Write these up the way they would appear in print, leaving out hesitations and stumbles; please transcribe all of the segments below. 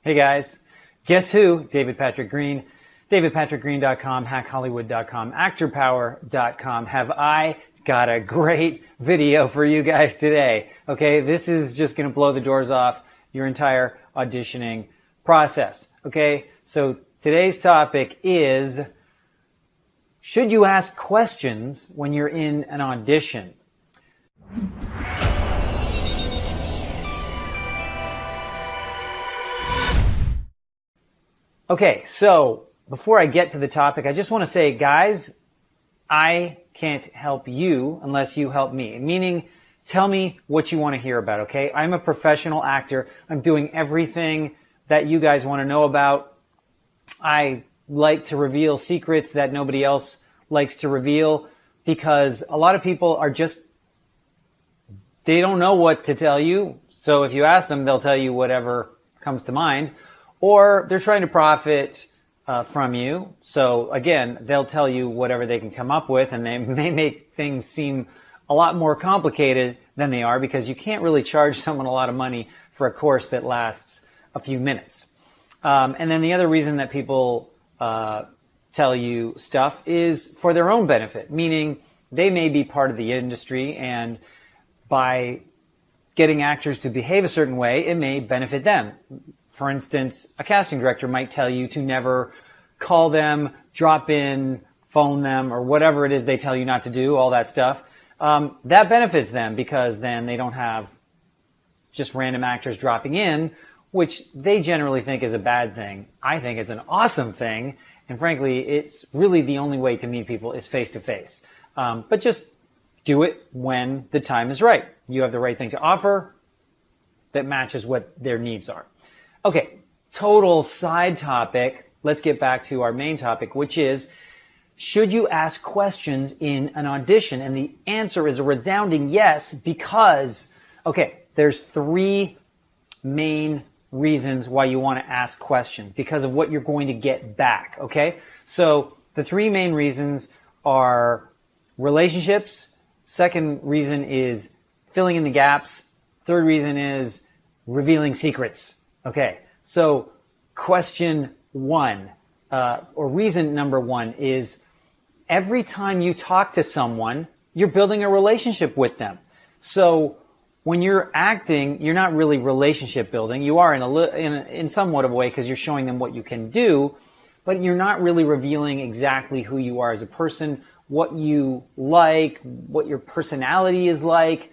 Hey guys, guess who? David Patrick Green, davidpatrickgreen.com, hackhollywood.com, actorpower.com. Have I got a great video for you guys today? Okay, this is just going to blow the doors off your entire auditioning process. Okay, so today's topic is, should you ask questions when you're in an audition? Okay, so before I get to the topic, I just want to say, guys, I can't help you unless you help me. Meaning, tell me what you want to hear about, okay? I'm a professional actor. I'm doing everything that you guys want to know about. I like to reveal secrets that nobody else likes to reveal because a lot of people are just, they don't know what to tell you. So if you ask them, they'll tell you whatever comes to mind. Or they're trying to profit from you. So again, they'll tell you whatever they can come up with, and they may make things seem a lot more complicated than they are because you can't really charge someone a lot of money for a course that lasts a few minutes. And then the other reason that people tell you stuff is for their own benefit, meaning they may be part of the industry, and by getting actors to behave a certain way, it may benefit them. For instance, a casting director might tell you to never call them, drop in, phone them, or whatever it is they tell you not to do, all that stuff. That benefits them because then they don't have just random actors dropping in, which they generally think is a bad thing. I think it's an awesome thing. And frankly, it's really the only way to meet people is face to face. But just do it when the time is right. You have the right thing to offer that matches what their needs are. Okay, total side topic. Let's get back to our main topic, which is, should you ask questions in an audition? And the answer is a resounding yes, because, okay, there's three main reasons why you want to ask questions, because of what you're going to get back, okay? So the three main reasons are relationships. Second reason is filling in the gaps. Third reason is revealing secrets. Okay, so question one, or reason number one is, every time you talk to someone, you're building a relationship with them. So when you're acting, you're not really relationship building. You are in somewhat of a way because you're showing them what you can do, but you're not really revealing exactly who you are as a person, what you like, what your personality is like.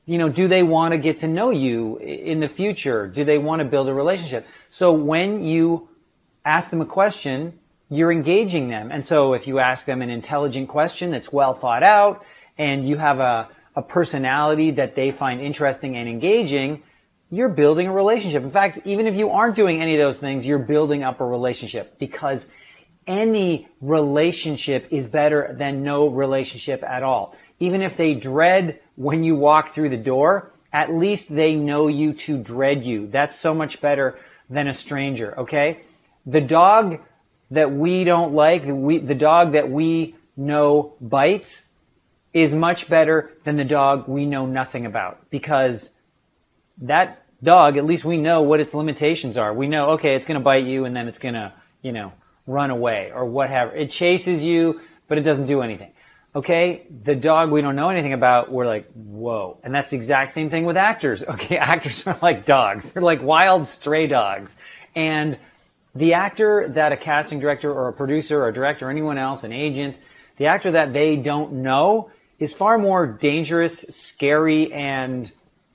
You know, do they want to get to know you in the future? Do they want to build a relationship? So when you ask them a question, you're engaging them. And so if you ask them an intelligent question that's well thought out, and you have a personality that they find interesting and engaging, you're building a relationship. In fact, even if you aren't doing any of those things, you're building up a relationship, because any relationship is better than no relationship at all. Even if they dread when you walk through the door, at least they know you to dread you. That's so much better than a stranger, okay? The dog that we don't like, the dog that we know bites, is much better than the dog we know nothing about, because that dog, at least we know what its limitations are. We know, okay, it's going to bite you and then it's going to, run away or whatever. It chases you, but it doesn't do anything. Okay, the dog we don't know anything about, we're like, whoa. And that's the exact same thing with actors. Okay, actors are like dogs. They're like wild stray dogs. And the actor that a casting director or a producer or a director or anyone else, an agent, the actor that they don't know is far more dangerous, scary, and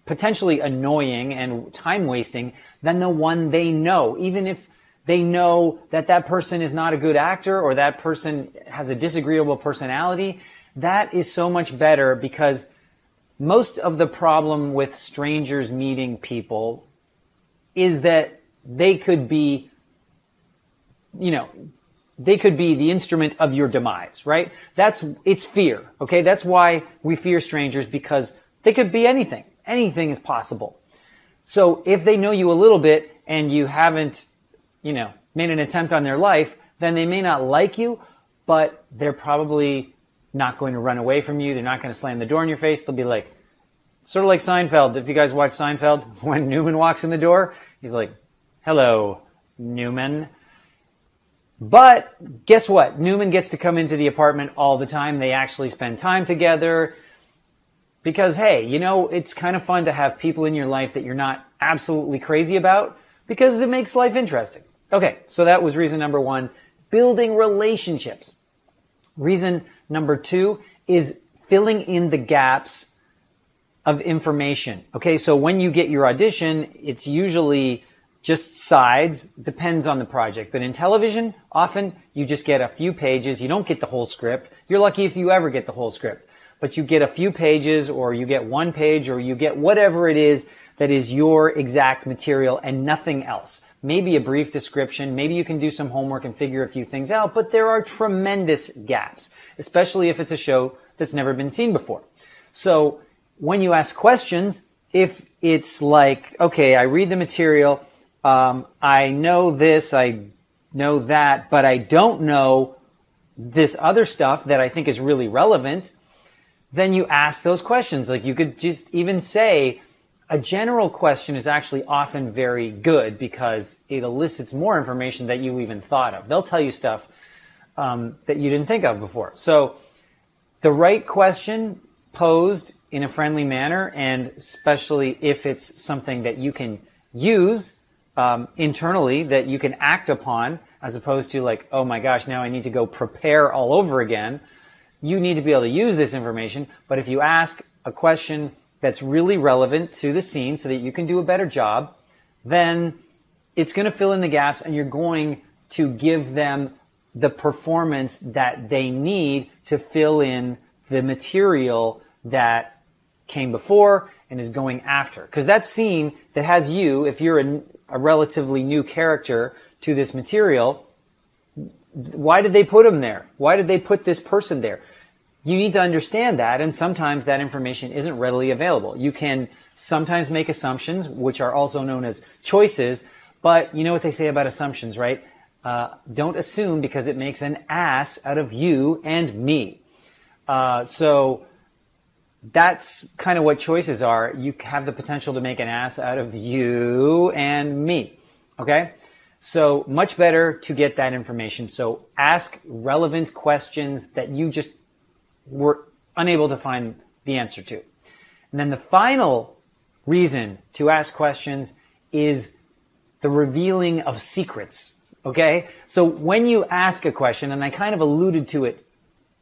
potentially annoying and time-wasting than the one they know. Even if they know that that person is not a good actor or that person has a disagreeable personality, that is so much better, because most of the problem with strangers meeting people is that they could be, they could be the instrument of your demise, right? It's fear, okay? That's why we fear strangers, because they could be anything. Anything is possible. So if they know you a little bit and you haven't, made an attempt on their life, then they may not like you, but they're probably not going to run away from you. They're not going to slam the door in your face. They'll be like, sort of like Seinfeld. If you guys watch Seinfeld, when Newman walks in the door, he's like, Hello, Newman. But guess what? Newman gets to come into the apartment all the time. They actually spend time together because, hey, you know, it's kind of fun to have people in your life that you're not absolutely crazy about because it makes life interesting. Okay, so that was reason number one, building relationships. Reason number two is filling in the gaps of information. Okay, so when you get your audition, it's usually just sides, depends on the project. But in television, often you just get a few pages. You don't get the whole script. You're lucky if you ever get the whole script. But you get a few pages, or you get one page, or you get whatever it is that is your exact material and nothing else. Maybe a brief description. Maybe you can do some homework and figure a few things out. But there are tremendous gaps, especially if it's a show that's never been seen before. So when you ask questions, if it's like, okay, I read the material, I know this, I know that, but I don't know this other stuff that I think is really relevant, then you ask those questions. Like you could just even say, a general question is actually often very good because it elicits more information that you even thought of. They'll tell you stuff that you didn't think of before. So the right question posed in a friendly manner, and especially if it's something that you can use internally, that you can act upon, as opposed to like, oh my gosh, now I need to go prepare all over again. You need to be able to use this information. But if you ask a question that's really relevant to the scene so that you can do a better job, then it's going to fill in the gaps and you're going to give them the performance that they need to fill in the material that came before and is going after. Because that scene that has you, if you're a relatively new character to this material, why did they put him there? Why did they put this person there? You need to understand that, and sometimes that information isn't readily available. You can sometimes make assumptions, which are also known as choices, but you know what they say about assumptions, right? Don't assume, because it makes an ass out of you and me. So that's kind of what choices are. You have the potential to make an ass out of you and me, okay? So much better to get that information. So ask relevant questions that you just were unable to find the answer to. And then the final reason to ask questions is the revealing of secrets, okay? So when you ask a question, and I kind of alluded to it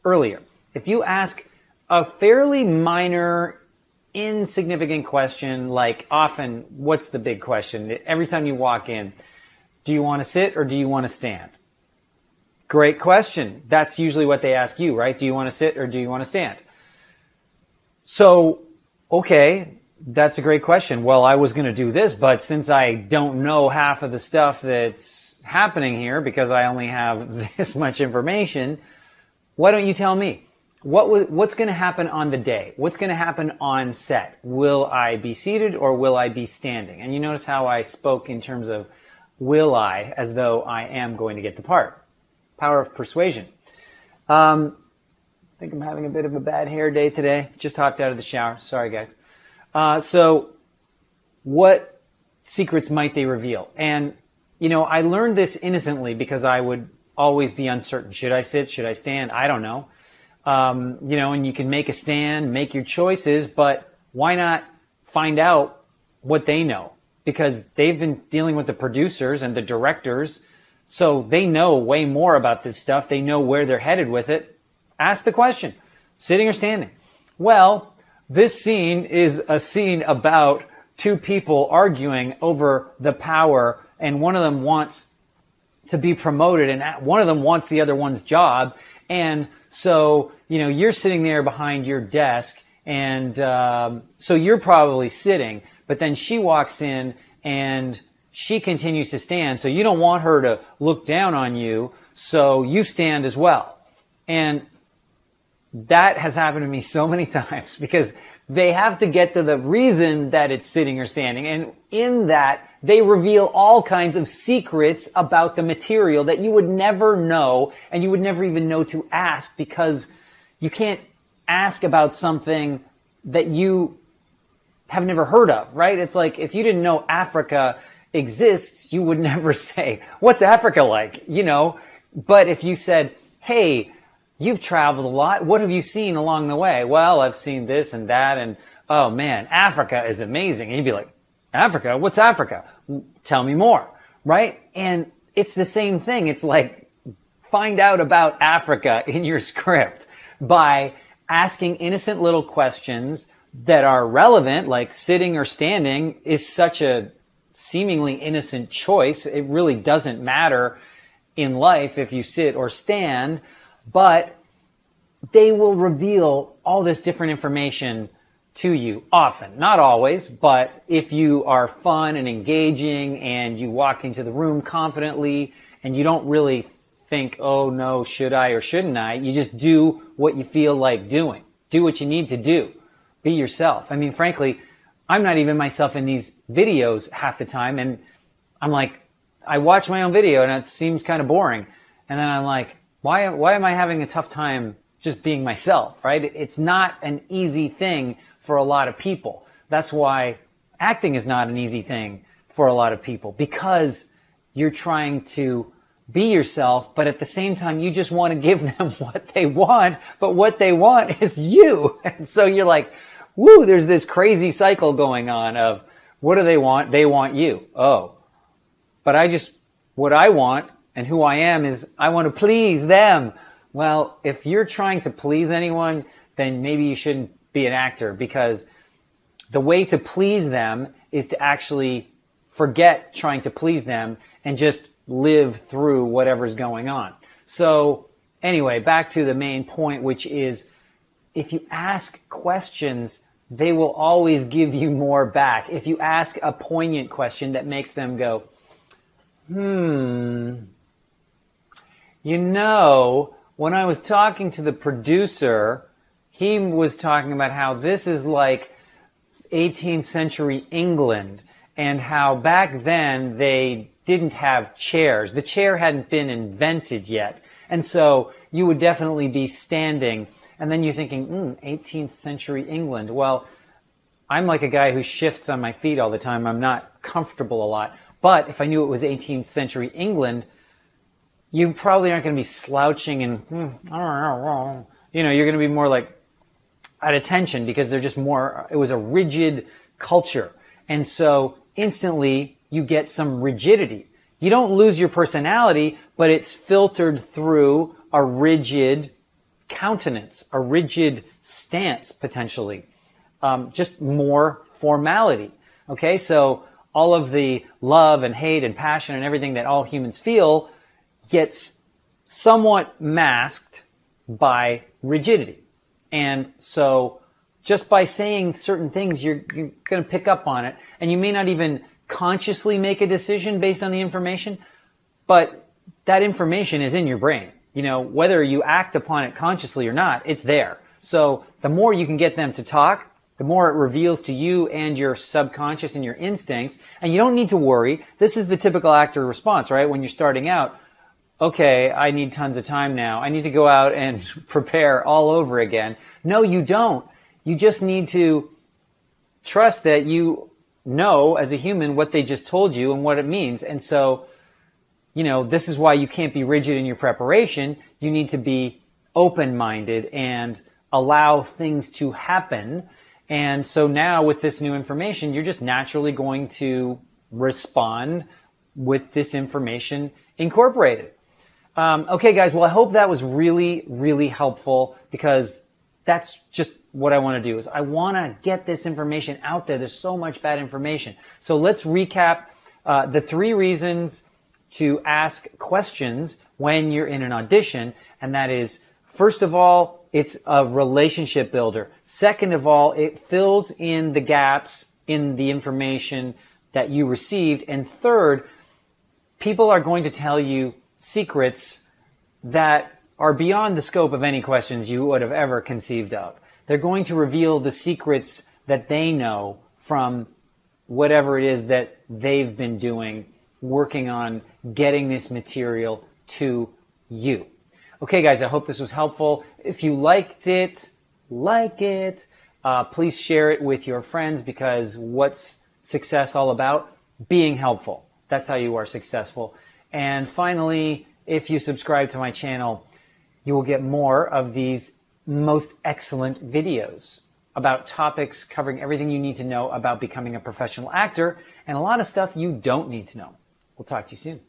earlier, if you ask a fairly minor, insignificant question, like often, what's the big question? Every time you walk in, do you want to sit or do you want to stand? Great question. That's usually what they ask you, right? Do you want to sit or do you want to stand? So, okay, that's a great question. Well, I was going to do this, but since I don't know half of the stuff that's happening here because I only have this much information, why don't you tell me? What's going to happen on the day? What's going to happen on set? Will I be seated or will I be standing? And you notice how I spoke in terms of will I, as though I am going to get the part. Power of persuasion. I think I'm having a bit of a bad hair day today. Just hopped out of the shower. Sorry, guys. So what secrets might they reveal? And, you know, I learned this innocently because I would always be uncertain. Should I sit? Should I stand? I don't know. You know, and you can make a stand, make your choices, but why not find out what they know? Because they've been dealing with the producers and the directors, so they know way more about this stuff. They know where they're headed with it. Ask the question, sitting or standing? Well, this scene is a scene about two people arguing over the power, and one of them wants to be promoted, and one of them wants the other one's job. And so, you know, you're sitting there behind your desk, and so you're probably sitting, but then she walks in and she continues to stand. So you don't want her to look down on you, so you stand as well. And that has happened to me so many times because they have to get to the reason that it's sitting or standing. And in that, they reveal all kinds of secrets about the material that you would never know, and you would never even know to ask, because you can't ask about something that you have never heard of, right? It's like if you didn't know Africa exists, you would never say, what's Africa like? But if you said, hey, you've traveled a lot. What have you seen along the way? Well, I've seen this and that, and oh man, Africa is amazing. And you'd be like, Africa? What's Africa? Tell me more, right? And it's the same thing. It's like, find out about Africa in your script by asking innocent little questions that are relevant, like sitting or standing is such a seemingly innocent choice. It really doesn't matter in life if you sit or stand, but they will reveal all this different information to you often. Not always, but if you are fun and engaging and you walk into the room confidently and you don't really think, oh no, should I or shouldn't I? You just do what you feel like doing. Do what you need to do. Be yourself. I mean, frankly, I'm not even myself in these videos half the time, and I'm like, I watch my own video and it seems kind of boring. And then I'm like, why am I having a tough time just being myself, right? It's not an easy thing for a lot of people. That's why acting is not an easy thing for a lot of people, because you're trying to be yourself, but at the same time, you just want to give them what they want, but what they want is you. And so you're like, woo, there's this crazy cycle going on of what do they want? They want you. Oh, but what I want and who I am is I want to please them. Well, if you're trying to please anyone, then maybe you shouldn't be an actor, because the way to please them is to actually forget trying to please them and just live through whatever's going on. So anyway, back to the main point, which is if you ask questions, they will always give you more back. If you ask a poignant question that makes them go, when I was talking to the producer, he was talking about how this is like 18th century England and how back then they didn't have chairs. The chair hadn't been invented yet. And so you would definitely be standing. And then you're thinking, 18th century England. Well, I'm like a guy who shifts on my feet all the time. I'm not comfortable a lot. But if I knew it was 18th century England, you probably aren't going to be slouching and, you're going to be more like at attention, because they're just more, it was a rigid culture. And so instantly you get some rigidity. You don't lose your personality, but it's filtered through a rigid countenance, a rigid stance, potentially. Just more formality. Okay, so all of the love and hate and passion and everything that all humans feel gets somewhat masked by rigidity. And so just by saying certain things, you're going to pick up on it, and you may not even consciously make a decision based on the information, but that information is in your brain. Whether you act upon it consciously or not, it's there. So the more you can get them to talk, the more it reveals to you and your subconscious and your instincts. And you don't need to worry. This is the typical actor response, right? When you're starting out, okay, I need tons of time now. I need to go out and prepare all over again. No, you don't. You just need to trust that you know as a human what they just told you and what it means. And so, this is why you can't be rigid in your preparation. You need to be open-minded and allow things to happen. And so now with this new information, you're just naturally going to respond with this information incorporated. Okay, guys, well, I hope that was really, really helpful, because that's just what I want to do is I want to get this information out there. There's so much bad information. So let's recap the 3 reasons to ask questions when you're in an audition. And that is, first of all, it's a relationship builder. Second of all, it fills in the gaps in the information that you received. And third, people are going to tell you secrets that are beyond the scope of any questions you would have ever conceived of. They're going to reveal the secrets that they know from whatever it is that they've been doing, working on getting this material to you. Okay, guys, I hope this was helpful. If you liked it, please share it with your friends, because what's success all about? being helpful. That's how you are successful. And finally, if you subscribe to my channel, you will get more of these most excellent videos about topics covering everything you need to know about becoming a professional actor and a lot of stuff you don't need to know. We'll talk to you soon.